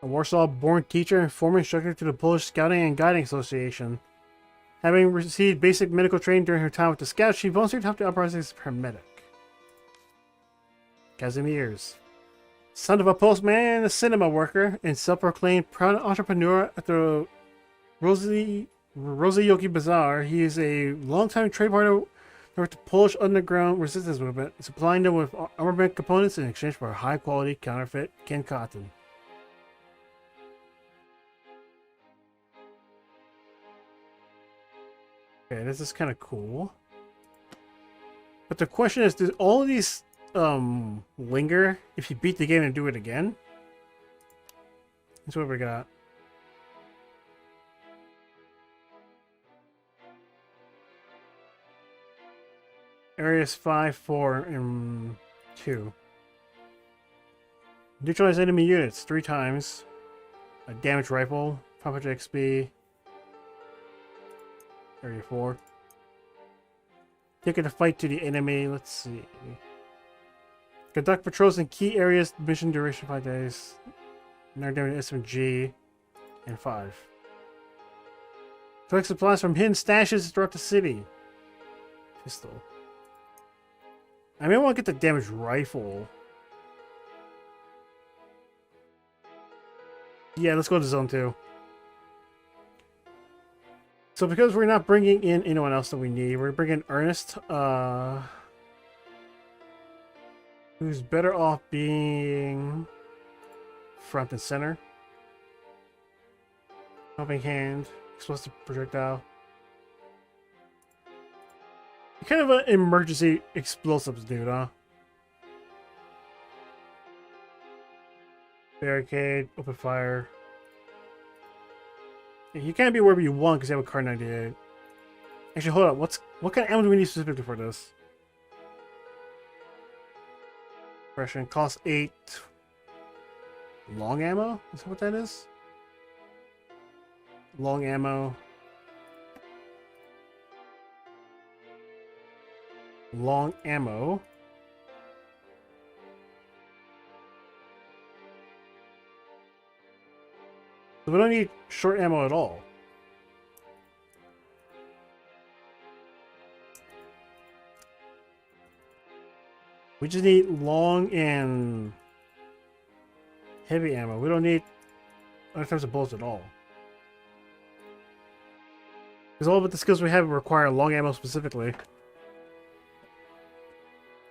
A Warsaw-born teacher and former instructor to the Polish Scouting and Guiding Association. Having received basic medical training during her time with the Scouts, she volunteered to help the uprising as a paramedic. Casimir's. Son of a postman, a cinema worker, and self-proclaimed proud entrepreneur at the Rosayoki Bazaar, he is a longtime trade partner with the Polish underground resistance movement, supplying them with armament components in exchange for high-quality counterfeit canned cotton. Okay, this is kind of cool. But the question is, do all of these linger if you beat the game and do it again? That's what we got. Areas 5, 4, and 2. Neutralize enemy units 3 times. A damaged rifle, 500 XP. Area 4. Taking a fight to the enemy. Let's see. Conduct patrols in key areas. Mission duration 5 days. Narrow down SMG. And 5. Collect supplies from hidden stashes throughout the city. Pistol. I may want to get the damaged rifle. Yeah, let's go to Zone 2. So because we're not bringing in anyone else that we need, we're bringing Ernest, who's better off being front and center. Helping hand, explosive projectile. Kind of an emergency explosives dude, huh? Barricade, open fire. You can't be wherever you want because you have a car 98. Actually, hold up. What kind of ammo do we need specifically for this? Suppression costs 8. Long ammo? Is that what that is? Long ammo. Long ammo. So we don't need short ammo at all. We just need long and heavy ammo. We don't need other types of bullets at all. Because all of the skills we have require long ammo specifically.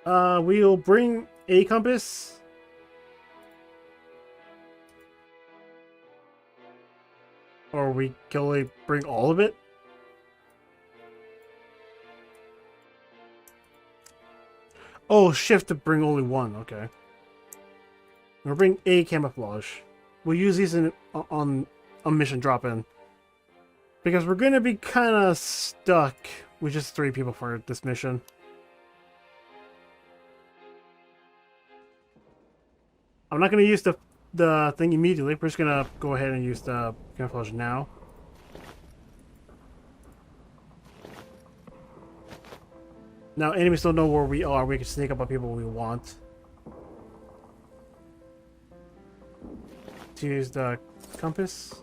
We'll bring a compass. Or we can only bring all of it. Oh, shift to bring only one. Okay. We'll bring a camouflage. We'll use these on a mission drop-in. Because we're going to be kind of stuck with just 3 people for this mission. I'm not going to use the thing immediately. We're just going to go ahead and use the camouflage now. Now, enemies don't know where we are. We can sneak up on people we want. To use the compass.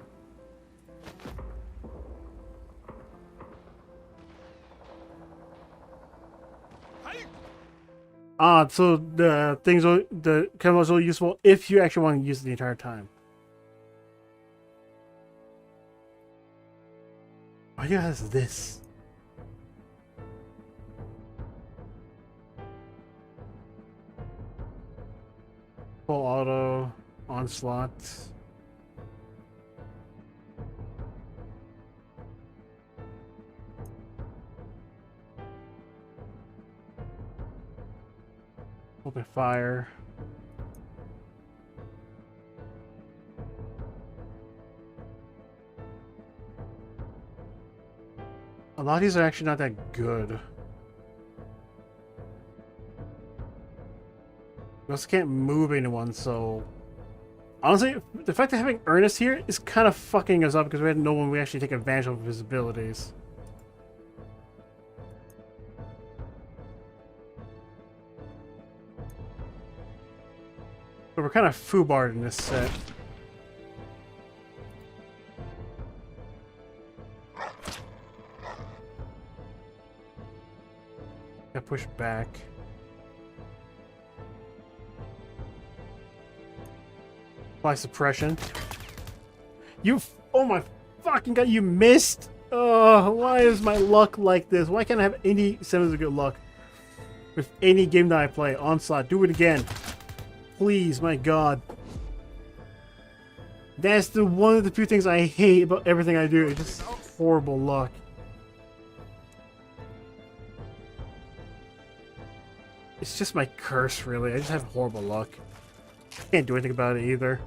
So the camouflage is only useful if you actually want to use it the entire time. Why do you have this? Full auto, onslaught. Open fire. A lot of these are actually not that good. We also can't move anyone, so... Honestly, the fact that having Ernest here is kind of fucking us up because we had no one we actually take advantage of his abilities. But we're kind of foobarred in this set. Got pushed back. Apply suppression. Oh my fucking god, you missed! Oh, why is my luck like this? Why can't I have any semblance of good luck with any game that I play? Onslaught, do it again. Please, my god. That's one of the few things I hate about everything I do. It's just horrible luck. It's just my curse, really. I just have horrible luck. Can't do anything about it either.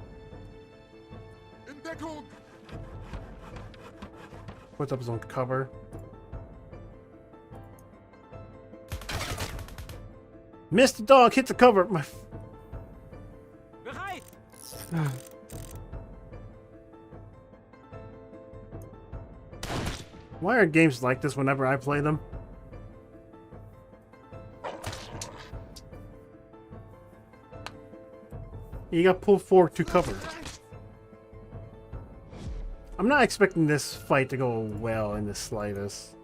Puts up his own cover. Missed the dog, hit the cover. My. Why are games like this whenever I play them? You got pulled forward to cover. I'm not expecting this fight to go well in the slightest.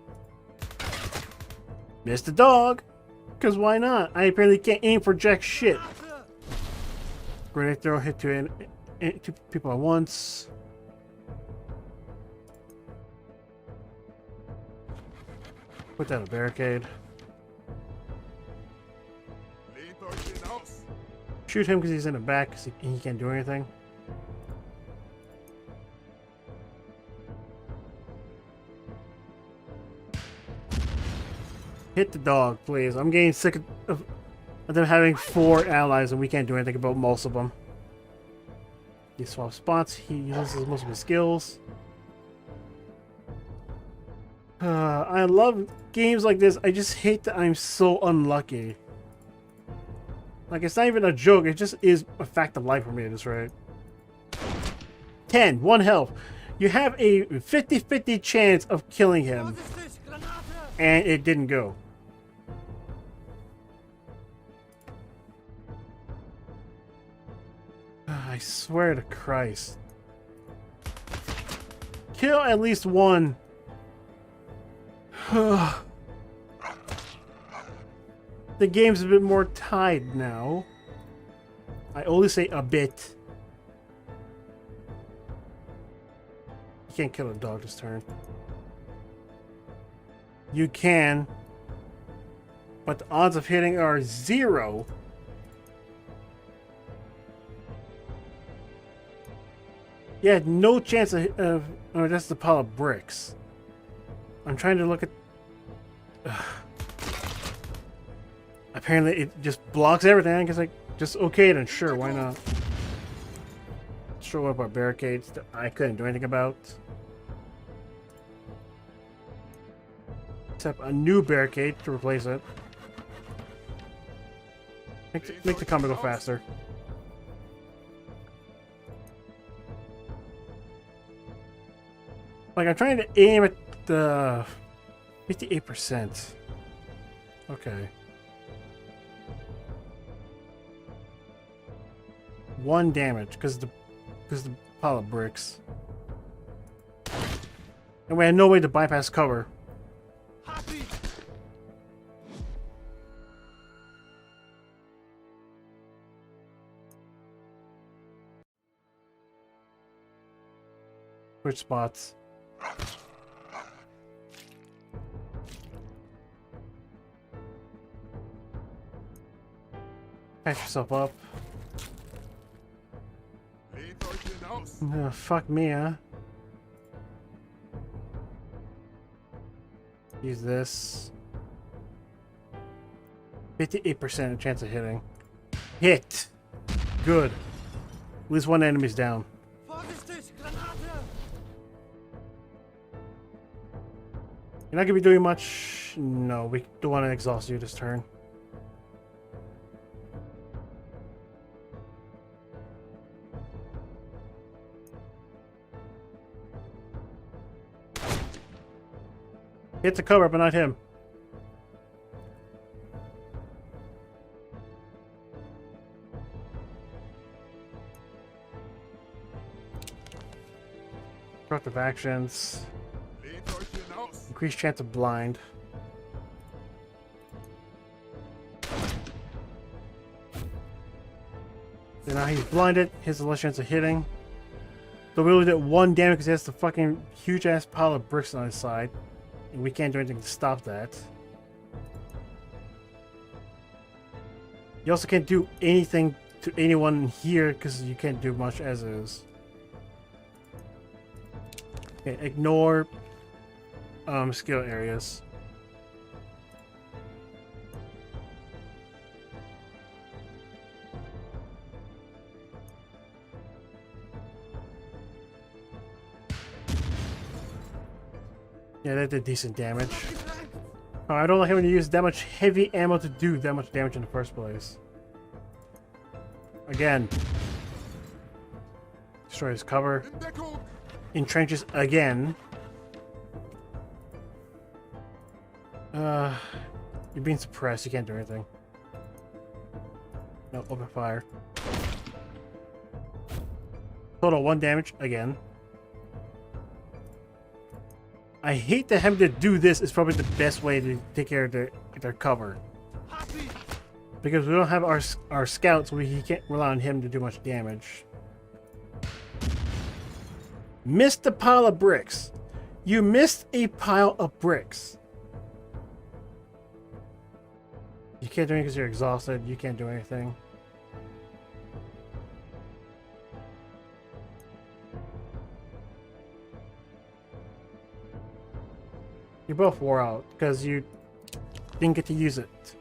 Missed the dog! Because why not? I apparently can't aim for jack shit. Grenade throw, hit two people at once. Put down a barricade. Shoot him because he's in the back because he can't do anything. Hit the dog, please. I'm getting sick of them having 4 allies and we can't do anything about most of them. He swaps spots. He uses most of his skills. I love games like this. I just hate that I'm so unlucky. Like, it's not even a joke. It just is a fact of life for me at this rate. 10. 1 health. You have a 50-50 chance of killing him. And it didn't go. I swear to Christ. Kill at least one. The game's a bit more tied now. I only say a bit. You can't kill a dog this turn. You can. But the odds of hitting are 0. You had no chance of oh, that's the pile of bricks. I'm trying to look at... Apparently it just blocks everything. I guess like, just okay then, sure, why not? Show up our barricades that I couldn't do anything about. Set up a new barricade to replace it. Make the combat go faster. Like, I'm trying to aim at the 58%. Okay. 1 damage because the pile of bricks. And we had no way to bypass cover. Switch spots. Patch yourself up. Fuck me, huh? Use this. 58% chance of hitting. Hit! Good. At least 1 enemy's down. You're not gonna be doing much. No, we don't want to exhaust you this turn. Hit the cover, but not him. Disruptive actions. Increased chance of blind. So now he's blinded. His less chance of hitting. So we only did 1 damage because he has the fucking huge ass pile of bricks on his side. And we can't do anything to stop that. You also can't do anything to anyone here because you can't do much as is. Okay, ignore skill areas. Yeah, that did decent damage. Oh, I don't like having to use that much heavy ammo to do that much damage in the first place. Again. Destroy his cover. Entrenches again. You're being suppressed. You can't do anything. No, open fire. Total 1 damage again. I hate that having to do this is probably the best way to take care of their cover. Because we don't have our scouts, he can't rely on him to do much damage. Missed a pile of bricks. You missed a pile of bricks. You can't do anything because you're exhausted. You can't do anything. You both wore out because you didn't get to use it.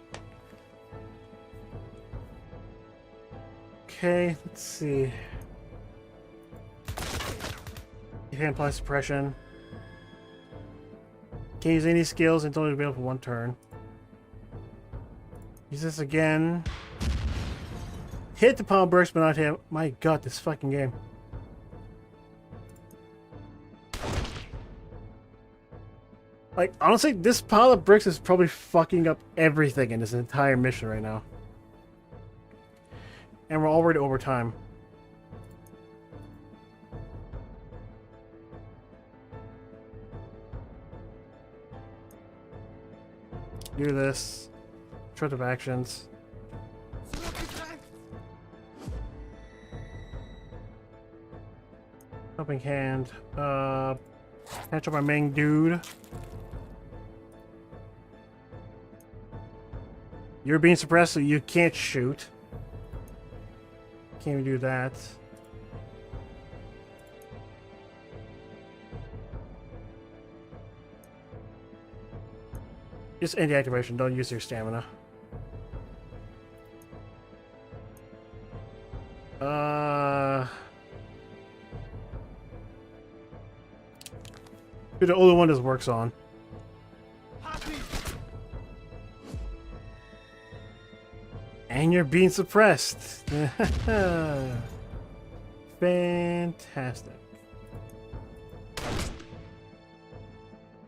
Okay, let's see. You can apply suppression. Can't use any skills until it's available for 1 turn. Use this again. Hit the palm burst, but not him. My god, this fucking game. Like, honestly, this pile of bricks is probably fucking up everything in this entire mission right now. And we're already over time. Do this. Short of actions. Helping hand. Catch up my main dude. You're being suppressed, so you can't shoot. Can't even do that. Just end the activation, don't use your stamina. You're the only one this works on. And you're being suppressed. Fantastic.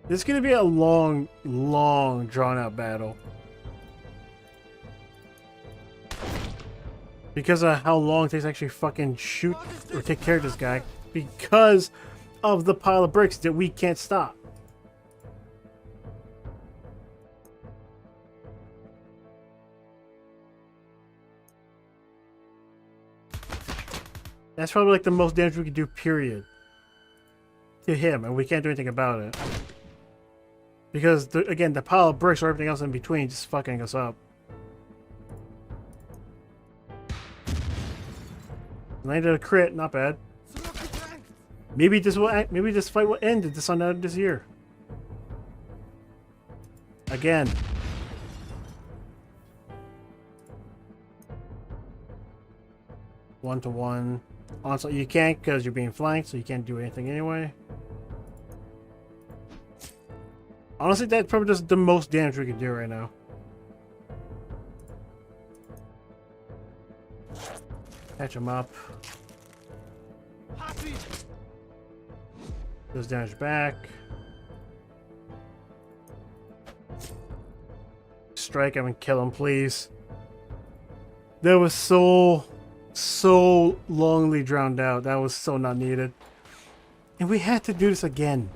This is going to be a long, drawn out battle. Because of how long it takes to actually fucking shoot or take care of this guy. Because of the pile of bricks that we can't stop. That's probably like the most damage we can do, period. To him, and we can't do anything about it. Because, again, the pile of bricks or everything else in between just fucking us up. Landed a crit, not bad. Maybe this fight will end at the sun out of this year. Again. One-to-one. Onslaught, you can't because you're being flanked, so you can't do anything anyway. Honestly, that probably does the most damage we can do right now. Catch him up. Does damage back. Strike him and kill him, please. That was so longly drowned out. That was so not needed. And we had to do this again.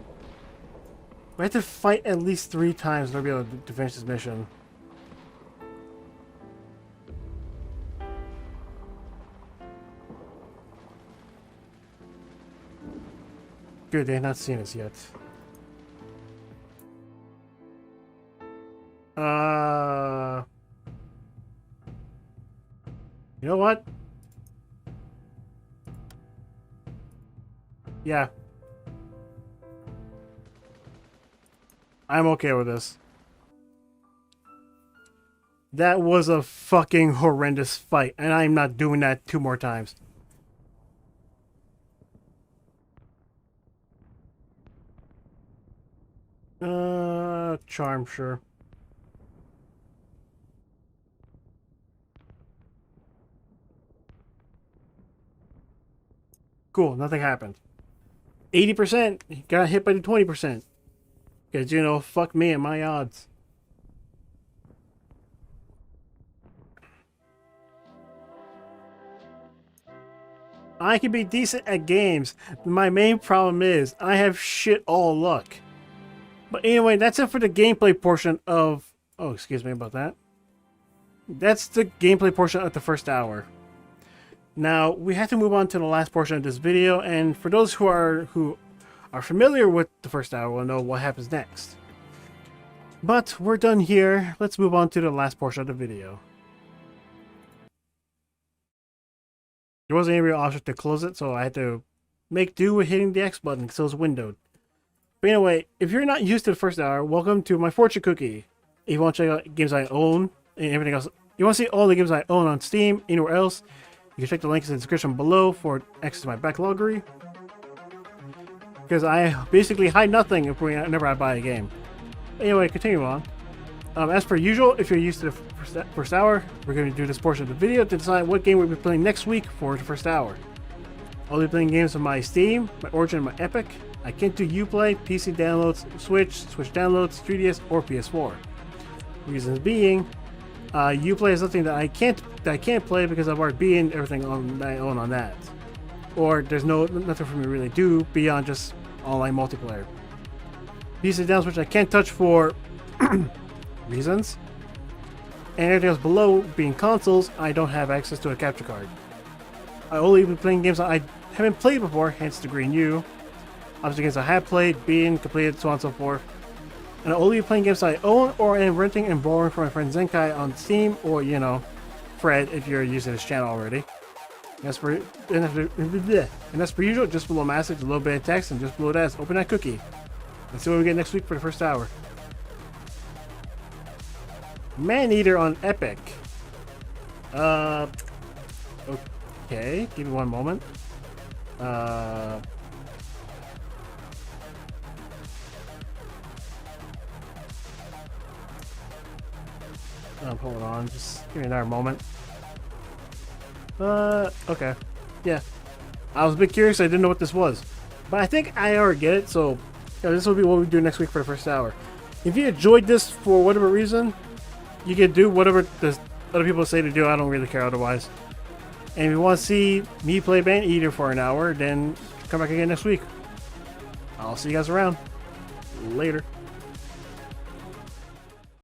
We had to fight at least 3 times in order to be able to finish this mission. Good, they have not seen us yet. You know what? Yeah. I'm okay with this. That was a fucking horrendous fight, and I'm not doing that 2 more times. Charm, sure. Cool, nothing happened. 80% got hit by the 20%. Because, you know, fuck me and my odds. I can be decent at games. My main problem is I have shit all luck. But anyway, that's it for the gameplay portion of... Oh, excuse me about that. That's the gameplay portion of the first hour. Now, we have to move on to the last portion of this video, and for those who are familiar with the first hour will know what happens next. But we're done here. Let's move on to the last portion of the video. There wasn't any real option to close it, so I had to make do with hitting the X button because it was windowed. But anyway, if you're not used to the first hour, welcome to my fortune cookie. If you want to check out games I own and everything else, you want to see all the games I own on Steam, anywhere else, you can check the links in the description below for access to my backloggery. Because I basically hide nothing whenever I buy a game. Anyway, continue on. As per usual, if you're used to the first hour, we're going to do this portion of the video to decide what game we'll be playing next week for the first hour. I'll be playing games on my Steam, my Origin, and my Epic. I can't do Uplay, PC downloads, Switch downloads, 3DS, or PS4. Reasons being, Uplay is something that I can't play because I've already beaten everything on my own on that. Or there's nothing for me to really do beyond just online multiplayer. PC downloads, which I can't touch for reasons. And everything else below being consoles, I don't have access to a capture card. I only been playing games that I haven't played before, hence the green U. Obviously games I have played, beaten, completed, so on and so forth. And I'll only be playing games I own or am renting and borrowing from my friend Zenkai on Steam, or, you know, Fred if you're using his channel already. And as per usual, just below my message, a little bit of text, and just below that is open that cookie. Let's see what we get next week for the first hour. Man-Eater on Epic. Okay, give me one moment. Hold on, just give me another moment. Okay. Yeah. I was a bit curious, I didn't know what this was. But I think I already get it, so this will be what we do next week for the first hour. If you enjoyed this for whatever reason, you can do whatever the other people say to do, I don't really care otherwise. And if you want to see me play Man-Eater for an hour, then come back again next week. I'll see you guys around. Later.